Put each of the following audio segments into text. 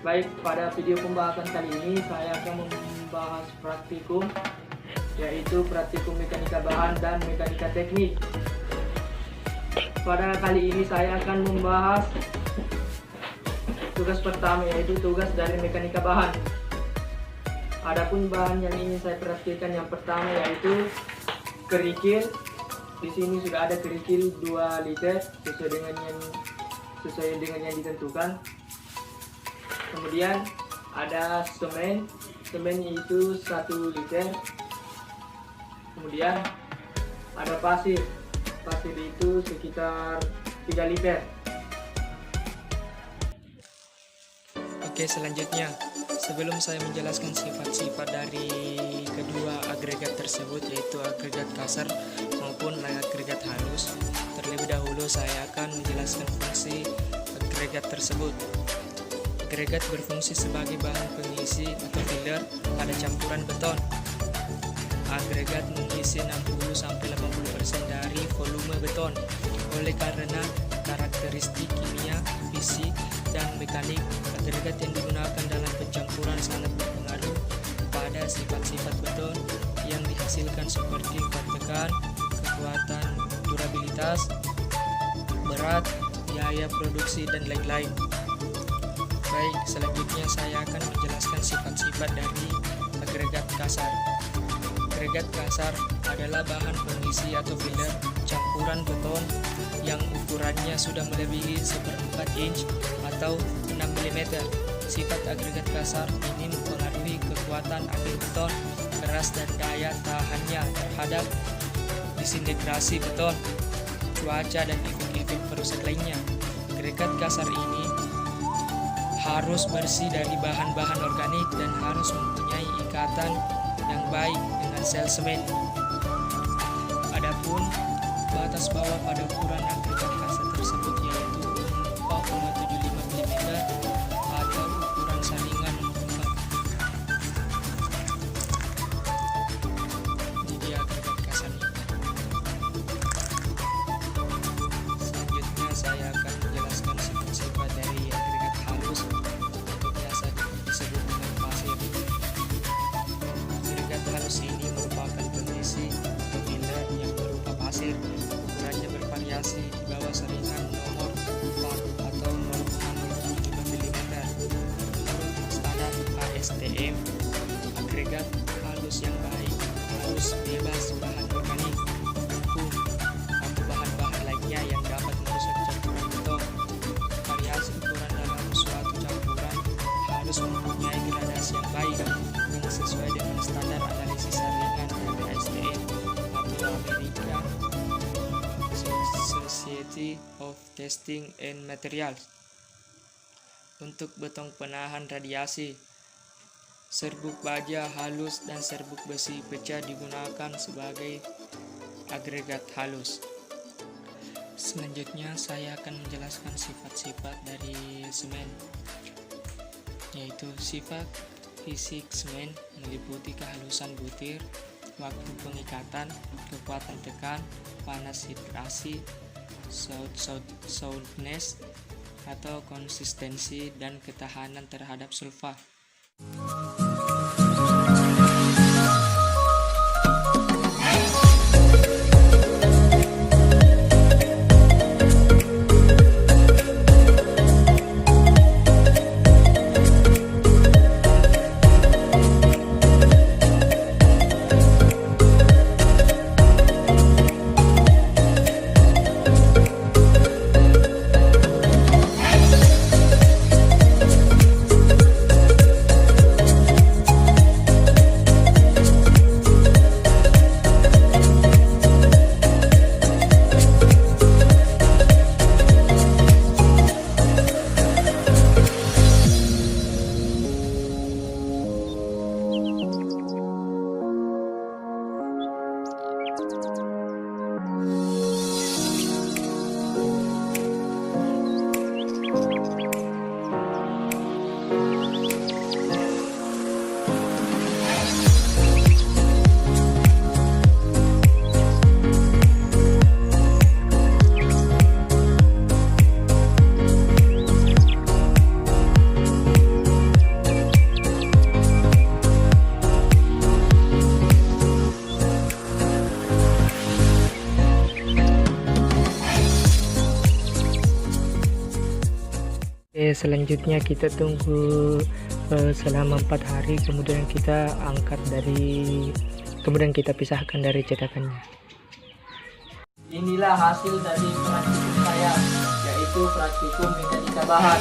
Baik, pada video pembahasan kali ini saya akan membahas praktikum, yaitu praktikum mekanika bahan dan mekanika teknik. Pada kali ini saya akan membahas tugas pertama, yaitu tugas dari mekanika bahan. Adapun bahan yang ingin saya perhatikan yang pertama yaitu kerikil. Di sini sudah ada kerikil 2 liter sesuai dengan yang ditentukan. Kemudian ada semen itu 1 liter. Kemudian ada pasir itu sekitar 3 liter. Oke, selanjutnya sebelum saya menjelaskan sifat-sifat dari kedua agregat tersebut, yaitu agregat kasar maupun agregat halus, terlebih dahulu saya akan menjelaskan fungsi agregat tersebut. Agregat berfungsi sebagai bahan pengisi atau filler pada campuran beton. Agregat mengisi 60-80% dari volume beton. Oleh karena karakteristik kimia, fisik, dan mekanik, agregat yang digunakan dalam pencampuran sangat berpengaruh pada sifat-sifat beton yang dihasilkan seperti kuat tekan, kekuatan, durabilitas, berat, biaya produksi, dan lain-lain. Baik, selanjutnya saya akan menjelaskan sifat-sifat dari agregat kasar. Agregat kasar adalah bahan pengisi atau filler campuran beton yang ukurannya sudah melebihi 1/4 inch atau 6 mm. Sifat agregat kasar ini mempengaruhi kekuatan ambil beton, keras dan daya tahannya terhadap disintegrasi beton, cuaca, dan efek-efek perusak lainnya. Agregat kasar ini harus bersih dari bahan-bahan organik dan harus mempunyai ikatan yang baik dengan sel semen. Adapun batas bawah pada ukuran agregat kasar tersebut yaitu 4,75 mm atau ukuran saringan 4. Jadi agregat kasarnya. Selanjutnya saya akan menjelaskan sifat-sifat dari agregat halus atau biasa disebut dengan pasir. Agregat halus ini merupakan pengisi atau filler yang berupa pasir. Ukurannya bervariasi di bawah saringan nomor 4 atau 0,05 mm. Menurut standar ASTM, agregat halus yang baik harus bebas bahan organik, pun atau bahan-bahan lainnya yang dapat merusak campuran beton. Variasi ukuran dalam suatu campuran harus mempunyai gradasi yang baik yang sesuai dengan standar analisis saringan dari ASTM atau American Society of Testing and Materials. Untuk beton penahan radiasi, serbuk baja halus dan serbuk besi pecah digunakan sebagai agregat halus. Selanjutnya saya akan menjelaskan sifat-sifat dari semen, yaitu sifat fisik semen meliputi kehalusan butir, waktu pengikatan, kekuatan tekan, panas hidrasi, soundness atau konsistensi, dan ketahanan terhadap sulfa. Selanjutnya kita tunggu selama 4 hari, kemudian kita pisahkan dari cetakannya. Inilah hasil dari praktikum saya, yaitu praktikum mekanika bahan.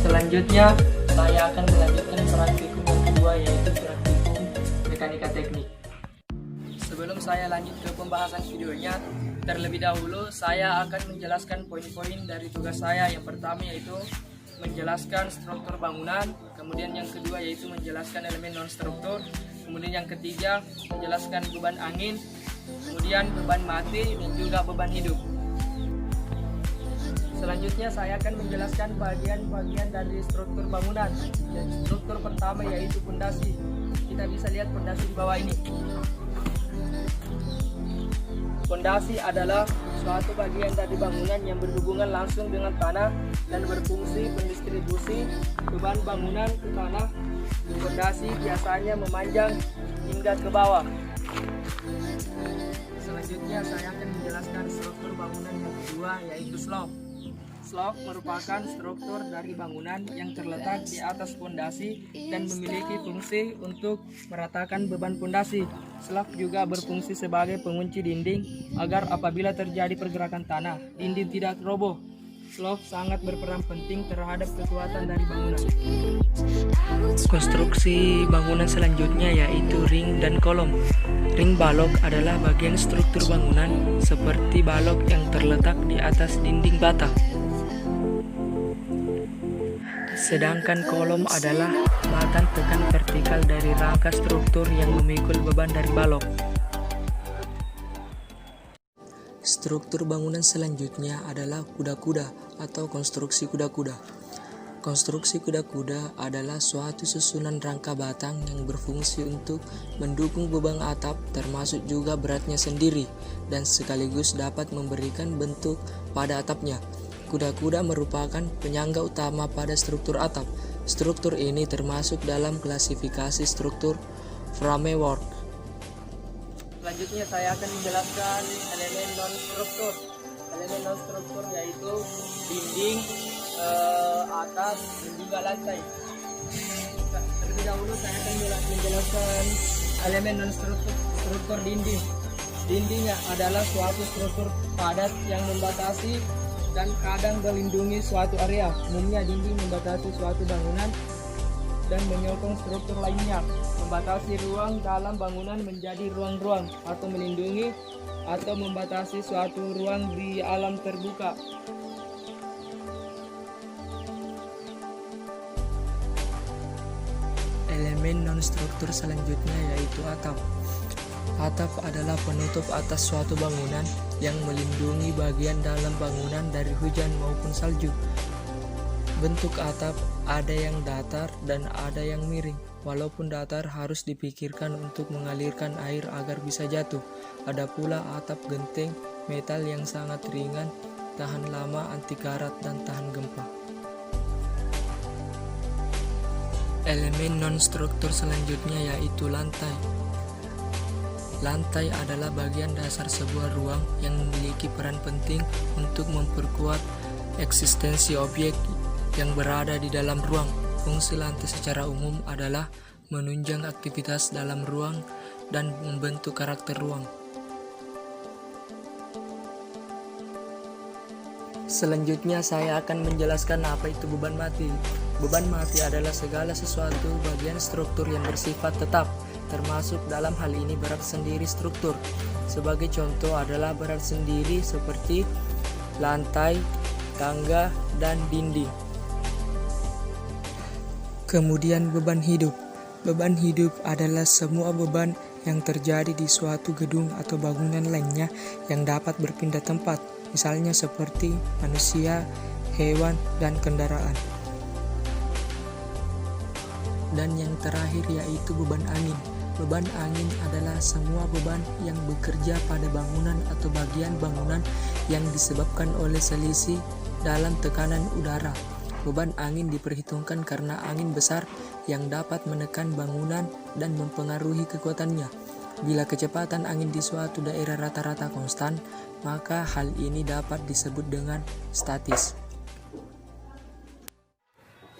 Selanjutnya saya akan melanjutkan praktikum yang kedua, yaitu praktikum mekanika teknik. Sebelum saya lanjut ke pembahasan videonya, terlebih dahulu saya akan menjelaskan poin-poin dari tugas saya. Yang pertama yaitu menjelaskan struktur bangunan, kemudian yang kedua yaitu menjelaskan elemen non-struktur, kemudian yang ketiga menjelaskan beban angin, kemudian beban mati dan juga beban hidup. Selanjutnya saya akan menjelaskan bagian-bagian dari struktur bangunan. Dan struktur pertama yaitu pondasi. Kita bisa lihat pondasi di bawah ini. Pondasi adalah suatu bagian dari bangunan yang berhubungan langsung dengan tanah dan berfungsi mendistribusi beban bangunan ke tanah. Pondasi biasanya memanjang hingga ke bawah. Selanjutnya saya akan menjelaskan struktur bangunan yang kedua, yaitu slope. Slope merupakan struktur dari bangunan yang terletak di atas pondasi dan memiliki fungsi untuk meratakan beban pondasi. Slope juga berfungsi sebagai pengunci dinding agar apabila terjadi pergerakan tanah, dinding tidak roboh. Slope sangat berperan penting terhadap kekuatan dari bangunan. Konstruksi bangunan selanjutnya yaitu ring dan kolom. Ring balok adalah bagian struktur bangunan seperti balok yang terletak di atas dinding bata. Sedangkan kolom adalah batang tekan vertikal dari rangka struktur yang memikul beban dari balok. Struktur bangunan selanjutnya adalah kuda-kuda atau konstruksi kuda-kuda. Konstruksi kuda-kuda adalah suatu susunan rangka batang yang berfungsi untuk mendukung beban atap, termasuk juga beratnya sendiri, dan sekaligus dapat memberikan bentuk pada atapnya. Kuda-kuda merupakan penyangga utama pada struktur atap. Struktur ini termasuk dalam klasifikasi struktur framework. Selanjutnya saya akan menjelaskan elemen non-struktur. Elemen non-struktur yaitu dinding, atas, dan juga lantai. Terlebih dahulu saya akan menjelaskan elemen non-struktur dinding. Dindingnya adalah suatu struktur padat yang membatasi dan kadang melindungi suatu area. Umumnya dinding membatasi suatu bangunan dan menyokong struktur lainnya, membatasi ruang dalam bangunan menjadi ruang-ruang, atau melindungi atau membatasi suatu ruang di alam terbuka. Elemen non-struktur selanjutnya yaitu atap. Atap adalah penutup atas suatu bangunan yang melindungi bagian dalam bangunan dari hujan maupun salju. Bentuk atap ada yang datar dan ada yang miring. Walaupun datar harus dipikirkan untuk mengalirkan air agar bisa jatuh. Ada pula atap genteng metal yang sangat ringan, tahan lama, anti karat, dan tahan gempa. Elemen non-struktur selanjutnya yaitu lantai. Lantai adalah bagian dasar sebuah ruang yang memiliki peran penting untuk memperkuat eksistensi objek yang berada di dalam ruang. Fungsi lantai secara umum adalah menunjang aktivitas dalam ruang dan membentuk karakter ruang. Selanjutnya saya akan menjelaskan apa itu beban mati. Beban mati adalah segala sesuatu bagian struktur yang bersifat tetap, termasuk dalam hal ini berat sendiri struktur. Sebagai contoh adalah berat sendiri seperti lantai, tangga, dan dinding. Kemudian beban hidup. Beban hidup adalah semua beban yang terjadi di suatu gedung atau bangunan lainnya yang dapat berpindah tempat, misalnya seperti manusia, hewan, dan kendaraan. Dan yang terakhir yaitu beban angin. Beban angin adalah semua beban yang bekerja pada bangunan atau bagian bangunan yang disebabkan oleh selisih dalam tekanan udara. Beban angin diperhitungkan karena angin besar yang dapat menekan bangunan dan mempengaruhi kekuatannya. Bila kecepatan angin di suatu daerah rata-rata konstan, maka hal ini dapat disebut dengan statis.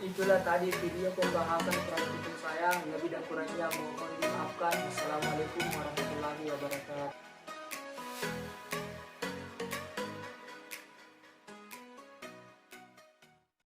Itulah tadi video pembahasan praktikum saya. Lebih dan kurangnya mohon dimaafkan. Assalamualaikum warahmatullahi wabarakatuh.